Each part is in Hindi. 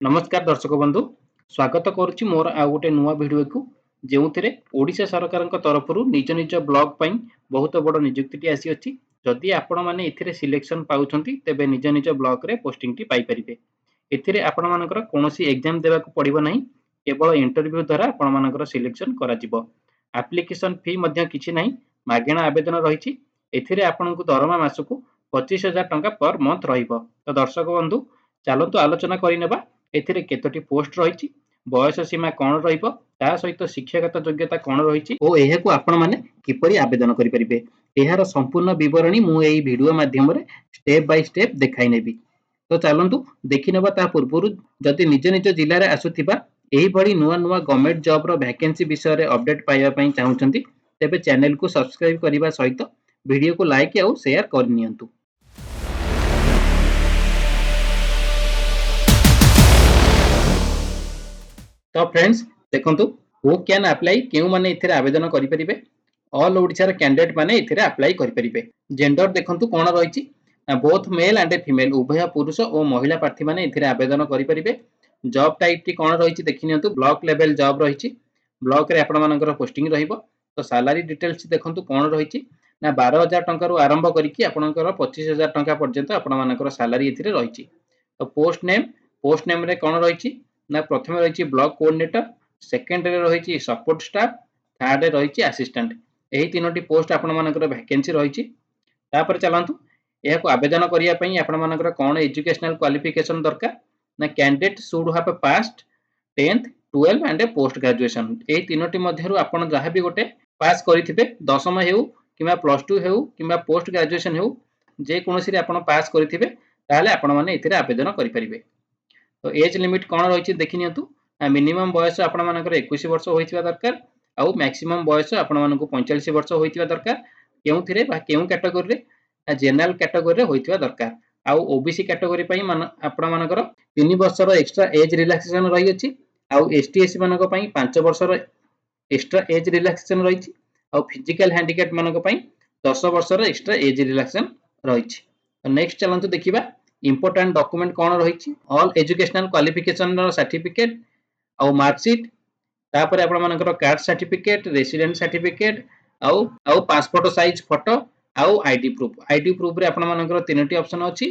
नमस्कार दर्शक बंधु स्वागत करुच्ची मोर आ गोटे नुआ वीडियो को जो ओडिशा सरकार तरफ निज निज ब्लॉग पई बहुत बड़ नियुक्ति आसी अछि जदि आपण माने एथिरे सिलेक्शन पाउछंती तेबे निज निज ब्लॉग रे पोस्टिंग टी पाई परिबे। एथिरे आपण मानकर कोनोसी एग्जाम देबा को पड़िबो नाही, केवल इंटरव्यू द्वारा आपण मानकर सिलेक्शन करा जिवो। एप्लिकेशन फी मध्ये किछि नाही, मागेणा आवेदन रहिछि। एथिरे आपनकु दरमा मासकु 25,000 टंका पर मंथ रहिबो। तो दर्शक बंधु चलतु आलोचना करि नेबा एथिरे केतोटी पोस्ट रहिछि, बयस सीमा कोन रहिबो, ता सहित शिक्षागत योग्यता कोन रहिछि ओ एहाकु आपण माने किपरि आवेदन करि परिबे। एहार संपूर्ण विवरणी मु एई वीडियो माध्यम रे स्टेप बाय स्टेप देखाइ नेबी। तो चलंतु देखि नेबा ता पूर्वरु जदि निज निज जिल्ला रे आसुथिबा एही भଳି नुआ नुआ गवर्नमेंट जॉब रो वैकेंसी विषय रे अपडेट पाइबा पई चाहुचंती तेबे चैनल को सब्सक्राइब करिबा सहित वीडियो को लाइक आ शेयर कर नियंतु। तो फ्रेंड्स देखंतु हु कैन अप्लाई केउ माने इथिरे आवेदन करि परिबे। ऑल ओडिसा रे कैंडिडेट माने इथिरे अप्लाई करि परिबे। जेंडर देखंतु कोन रहिछि, बोथ मेल एंड फीमेल उभय पुरुष और महिला प्रार्थी माने इथिरे आवेदन करि परिबे। जॉब टाइप टी कोन रहिछि देखि नियंतु, ब्लॉक लेवल जॉब रहिछि। ब्लॉक रे आपण मानकर पोस्टिंग रहिबो। तो सैलरी डिटेल्स देखंतु कोन रहिछि ना 12,000 टंका रु आरंभ करिकि आपनकर 25,000 टंका पर्यंत आपण मानकर सैलरी इथिरे रहिछि। तो पोस्ट नेम रे कोन रहिछि ना प्रथम रही ब्लॉक कोऑर्डिनेटर, सेकेंड रे रही सपोर्ट स्टाफ, थर्ड रे रही असिस्टेंट। यही तीनोटी पोस्ट आपण मानकर वैकेंसी रही। तापर चलंतु यहाको आवेदन करिया पई आपण मानकर कोन एजुकेशनल क्वालिफिकेशन दरकार ना candidate should have passed 10th 12 and post graduation. एही तीनोटी मध्यरु आपण जहा भी गोटे पास करिथिबे, दशम हेउ किबा प्लस 2 हेउ किबा पोस्ट ग्रेजुएशन हेउ, जे कोनोसी रे आपण पास करिथिबे ताले आपण माने इथिरे आवेदन करि परिबे। तो एज लिमिट कोन रहिछि देखि नियंतु, मिनिमम बयस आपण मानकर 21 वर्ष होइथिबा दरकार आउ मैक्सिमम बयस आपण मानकु 45 वर्ष होइथिबा दरकार। केउथिरे बा केउ कैटेगरी रे जनरल कैटेगरी रे होइथिबा दरकार। आउ ओबीसी कैटेगरी पई आपण मानकर 3 वर्ष रो एक्स्ट्रा एज रिलैक्सेशन रहि अछि। आउ एसटी एससी मानक पई 5 वर्ष रो एक्स्ट्रा एज रिलैक्सेशन रहिछि। आउ फिजिकल हैंडिकैप मानक पई 10 वर्ष रो एक्स्ट्रा एज रिलैक्सेशन रहिछि। नेक्स्ट चलंतु देखिबा इंपोर्टेंट डॉक्यूमेंट कोन रहिछि, ऑल एजुकेशनल क्वालिफिकेशन रो सर्टिफिकेट आउ मार्कशीट, तापर आपण मानकर कास्ट सर्टिफिकेट, रेसिडेंट सर्टिफिकेट आउ पासपोर्ट साइज फोटो आउ आईडी प्रूफ रे आपण मानकर तीनोटी ऑप्शन अछि।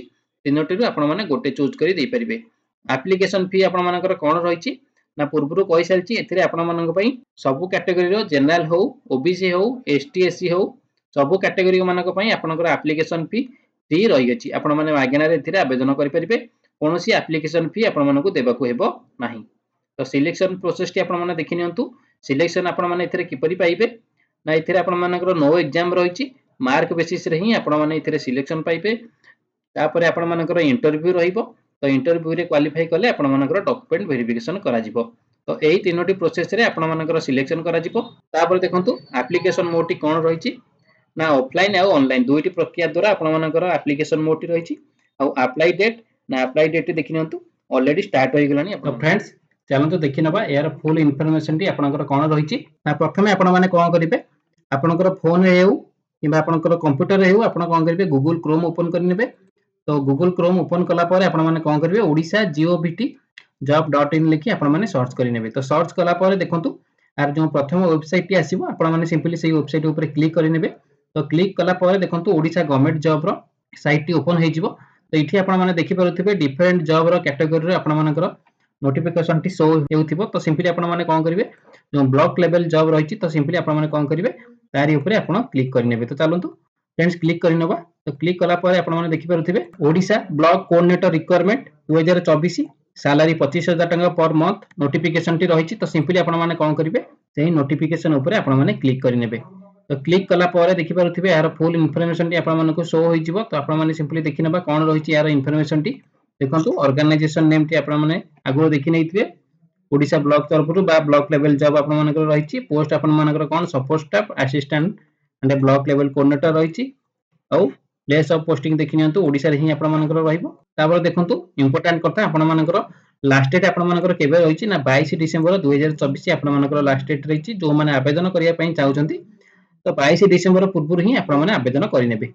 तीनोटी रु आपण माने गोटे चूज करि देइ परिबे। एप्लिकेशन फी आपण मानकर कोन रहिछि ना पूर्वरु कहि सालछि, एथिरे आपण मानक पई सब कैटेगरी रो जनरल हो, ओबीसी हो, एसटी एससी हो, सब कैटेगरी मानक पई आपनकर एप्लिकेशन फी फ्री रहि अछि। आपण माने मागेना रे एथिरे आवेदन करि परिबे। कोनोसी एप्लिकेशन फी आपण मानकु देबाकू हेबो नाही। तो सिलेक्शन प्रोसेस टी आपण माने देखि नियंतु। सिलेक्शन आपण माने एथिरे किपरि पाइबे ना एथिरे आपण मानकर नो एग्जाम रहिछि, मार्क बेसिस रे ही आपण माने एथिरे सिलेक्शन पाइबे। तापरे आपण मानकर इंटरव्यू रहिबो। तो इंटरव्यू रे क्वालिफाई कले आपण मानकर डॉक्यूमेंट वेरिफिकेशन करा जिवो। तो एही तीनोटी प्रोसेस रे आपण मानकर सिलेक्शन करा जिवो। तापर देखंतु एप्लिकेशन मोड टी कोन रहिछि ना ऑफलाइन आ ऑनलाइन दुईटी प्रक्रिया द्वारा आपण मानकर एप्लिकेशन मोड टी रहिछि। आ अप्लाई डेट देखि नियंतु ऑलरेडी स्टार्ट होई गेलानी। तो फ्रेंड्स चलंतु देखि नबा यार फुल इन्फॉर्मेशन टी आपनकर कोन रहिछि ना प्रथमे आपण माने कोन करिवे, आपनकर फोन रे हेउ किबा आपनकर कंप्यूटर रे हेउ आपण कोन करिवे गूगल क्रोम ओपन करि नेबे। तो गूगल क्रोम ओपन कला परे आपण माने कोन करिवे ओडिसा govt.job.in लिखि आपण माने सर्च करि नेबे। तो सर्च कला परे देखंतु आर जो प्रथम वेबसाइट टी आसीबो आपण माने सिंपली सेही वेबसाइट ऊपर क्लिक करि नेबे। तो क्लिक कला परे देखंतु ओडिसा गवर्नमेंट जॉब रो साइट टी ओपन हे जिवो। तो इठी आपण माने देखि पारुथिबे डिफरेंट जॉब रो कैटेगरी रे आपण मानकर नोटिफिकेशन टी शो हेउथिबो। तो सिंपली आपण माने कोन करिवे जो ब्लॉक लेवल जॉब रहिछि, तो सिंपली आपण माने कोन करिवे तारि ऊपर आपण क्लिक करि नेबे। तो चलंतु फ्रेंड्स क्लिक करि नबा। तो क्लिक कला परे आपण माने देखि पारुथिबे Odisha block coordinator requirement 2024 salary 25,000 टंका पर मंथ नोटिफिकेशन टी रहिछि। तो सिंपली आपण माने कोन करिवे सेही नोटिफिकेशन ऊपर आपण माने क्लिक करि नेबे। तो क्लिक कला परे देखि पारुथिबे यार फुल इन्फॉर्मेशन टी आपण मानको शो होई जिवो। तो आपण माने सिंपली देखि नबा कोन रहिछि यार इन्फॉर्मेशन टी। देखंतु ऑर्गेनाइजेशन नेम टी आपण माने आगु देखि नैथिबे ओडिसा ब्लॉक तरफरु बा ब्लॉक लेवल जॉब आपण मानकर रहिछि। पोस्ट आपण मानकर कोन support staff, assistant and block level coordinator रहिछि। आउ प्लेस ऑफ पोस्टिंग देखि नियंतु ओडिसा रे ही आपण मानकर रहिबो। तापर देखंतु इंपोर्टेंट कथा आपण मानकर लास्ट डेट आपण मानकर केबे रहिछि ना 22 डिसेंबर 2024 आपण मानकर लास्ट डेट रहिछि। जो माने आवेदन करिया पई चाहुचंती तो 22 डिसेंबर पूर्व ही आपण माने आवेदन करि नेबे।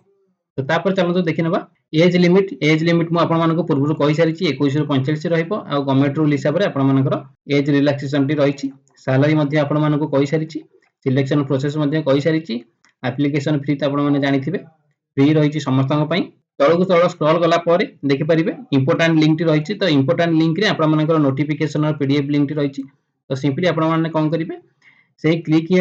तो तापर चलंतु देखि नबा एज लिमिट मु आपण मानको पूर्व कहि सारिछि 21 रु 45 रहइबो आ गवर्नमेंट रूल हिसाब रे आपण मानकर एज रिलैक्सेशन टी रहिछि सैलरी मध्ये आपण मानको कहि सारिछि सिलेक्शन प्रोसेस मध्ये कहि सारिछि एप्लीकेशन फी त आपण माने जानिथिबे फ्री रहिछि समस्तक पई तळकु तळ स्क्रॉल गला परे देखि परिबे इंपोर्टेंट लिंक टी रहिछि तो इंपोर्टेंट लिंक रे आपण मानकर नोटिफिकेशन और पीडीएफ लिंक टी रहिछि तो सिंपली आपण माने कोन करिवे से क्लिक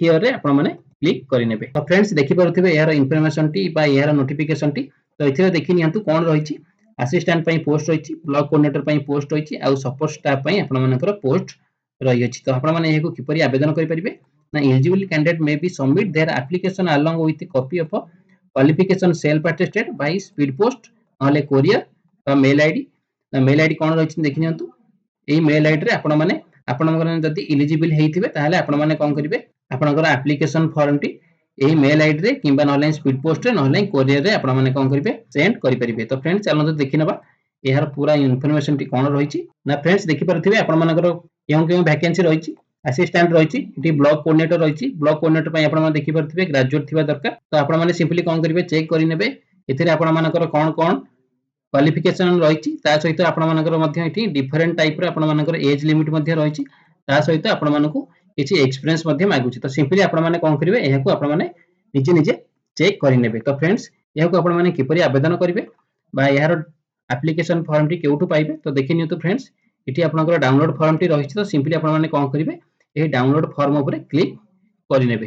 हियर रे आपण माने क्लिक करिनेबे तो फ्रेंड्स देखि परथिबे यार इन्फॉर्मेशन टी बा यार नोटिफिकेशन टी तो एथिरे देखि नियंतु कोन रहिछि असिस्टेंट पई पोस्ट रहिछि ब्लॉक कोऑर्डिनेटर पई पोस्ट रहिछि आ सपोर्ट स्टाफ पई आपण मानकर पोस्ट रहि अछि तो आपण माने एको किपरि आवेदन करि परिबे ना eligible candidate may be submit their application along with copy of qualification self attested by speed post नले कोरियर मेल आईडी कोन रहिछि देखि नियंतु एई मेल आईडी रे आपण माने आपनकर जदि एलिजिबल हेइथिबे ताहाले आपण माने कोन करिवे आपनकर एप्लीकेशन फॉर्म टी एही मेल आईडी रे किबा नले स्पीड पोस्ट रे नले कोरियर रे आपण माने कोन करिवे सेंड करि परिबे तो फ्रेंड्स चलो देखि नबा एहार पूरा इन्फॉर्मेशन टी कोन रहिछि ना फ्रेंड्स देखि परथिबे आपण मानकर केउ वैकेंसी रहिछि असिस्टेंट रहिछि इटी ब्लॉक कोऑर्डिनेटर रहिछि ब्लॉक कोऑर्डिनेटर पय आपण माने देखि परथिबे ग्रेजुएट थिबा दरकार तो आपण माने सिंपली कोन करिवे चेक करि नेबे एथिरे आपण मानकर कोन कोन क्वालिफिकेशन रहिछि ता सहित आपण मानकर मध्ये इटी डिफरेंट टाइप रे आपण मानकर एज लिमिट मध्ये रहिछि ता सहित आपण मानको किछि एक्सपीरियंस मध्ये मागुछि तो सिंपली आपण माने कोन करिवे एहाकू आपण माने निजे निजे चेक करि नेबे तो फ्रेंड्स एहाकू आपण माने किपरि आवेदन करिवे बा यार एप्लीकेशन फॉर्म टी केउटु पाइबे तो देखि नियतु फ्रेंड्स इटी आपनकर डाउनलोड फॉर्म टी रहिछि तो सिंपली आपण माने कोन करिवे एही डाउनलोड फॉर्म ऊपर क्लिक करि नेबे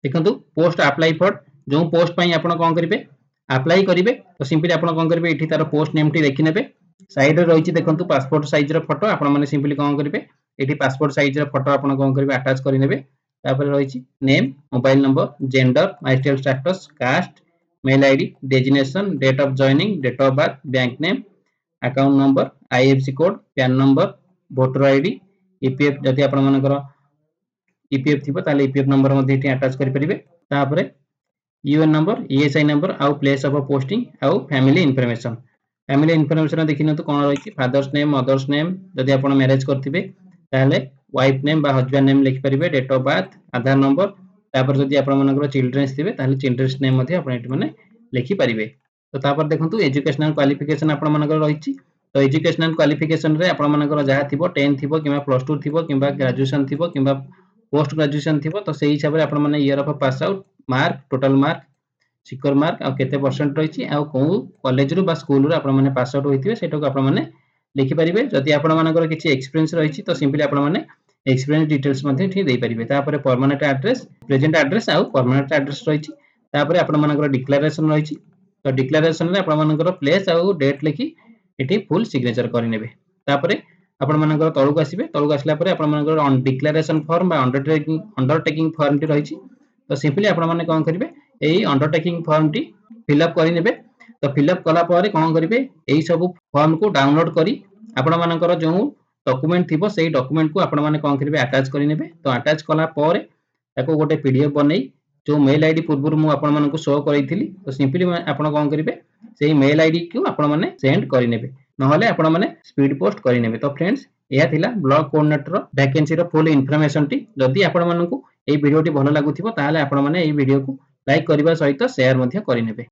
देखंतु पोस्ट अप्लाई फॉर जो पोस्ट पई आपण कोन करिवे अप्लाई करिवे तो सिंपली आपण कोन करिवे इठी तार पोस्ट नेम टी देखि नेबे साइड रे रहिछि देखंतु पासपोर्ट साइज रो फोटो आपण माने सिंपली कोन करिवे एठी पासपोर्ट साइज रो फोटो आपण कोन करिवे अटैच करि नेबे तापर रहिछि name mobile number gender marital status caste mail ID designation date of joining date of birth bank name account number IFSC code PAN number voter ID EPF जदि आपण मानकर ईपीएफ थिबो ताले ईपीएफ नंबर मध्ये इठी अटैच करि परिबे तापर यूएन नंबर ईएसआई नंबर आउ प्लेस ऑफ पोस्टिंग आउ फैमिली इन्फॉर्मेशन देखिन तो कोन रहिछि फादर्स नेम मदर्स नेम जदि आपण मैरिज करथिबे ताले वाइफ नेम बा हस्बैंड नेम लिखि परिबे date of birth Aadhaar number तापर जदि आपण मानकर चिल्ड्रन्स थिबे ताले चिल्ड्रन्स नेम मध्ये आपण एठी माने लिखि परिबे तो तापर देखंतु एजुकेशनल क्वालिफिकेशन आपण मानकर रहिछि तो एजुकेशनल क्वालिफिकेशन रे आपण मानकर जहा थिबो 10 थिबो किबा प्लस 2 थिबो किबा ग्रेजुएशन थिबो किबा पोस्ट ग्रेजुएशन थिबो तो सेही हिसाब रे आपण माने year of pass out mark total mark secure mark आ केते परसेंट रहिछि आ को कॉलेज रु बा स्कूल रु आपण माने पास आउट होइथिबे सेटा को आपण माने लिखि परिबे जदि आपण मानकर किछि एक्सपीरियंस रहिछि तो सिंपली आपण माने एक्सपीरियंस डिटेल्स मध्ये ठी देई परिबे तापर परमानेंट एड्रेस प्रेजेंट एड्रेस आ परमानेंट एड्रेस रहिछि तापर आपण मानकर डिक्लेरेशन रहिछि तो डिक्लेरेशन रे आपण मानकर प्लेस आ डेट लिखि एठी फुल सिग्नेचर करि नेबे तापर आपण मानकर तळुक आसिला परे आपण मानकर डिक्लेरेशन फॉर्म बा अंडरटेकिंग फॉर्म टी रहिछि तो सिंपली आपण माने कोन करिवे एही अंडरटेकिंग फॉर्म टी फिल अप करि नेबे तो फिल अप कला परे कोन करिवे एही सब फॉर्म को डाउनलोड करी आपण मानकर जो डॉक्यूमेंट थिबो सेही डॉक्यूमेंट को आपण माने कोन करिवे अटैच करि नेबे तो अटैच कला परे ताको गोटे पीडीएफ बनै जो मेल आईडी पूर्व मु आपण मानकु शो करैथिली तो सिंपली आपण कोन करिवे सेही मेल आईडी को आपण माने सेंड करि नेबे नहले आपण माने स्पीड पोस्ट करि नेबे तो फ्रेंड्स एहा थिला ब्लॉक कोऑर्डिनेटर वैकेंसी रो फुल इन्फॉर्मेशन टी जदि आपण मानकु एई वीडियो टी भलो लागुथिबो ताहाले आपण माने एई वीडियो को लाइक करबा सहित शेयर मध्ये करि नेबे।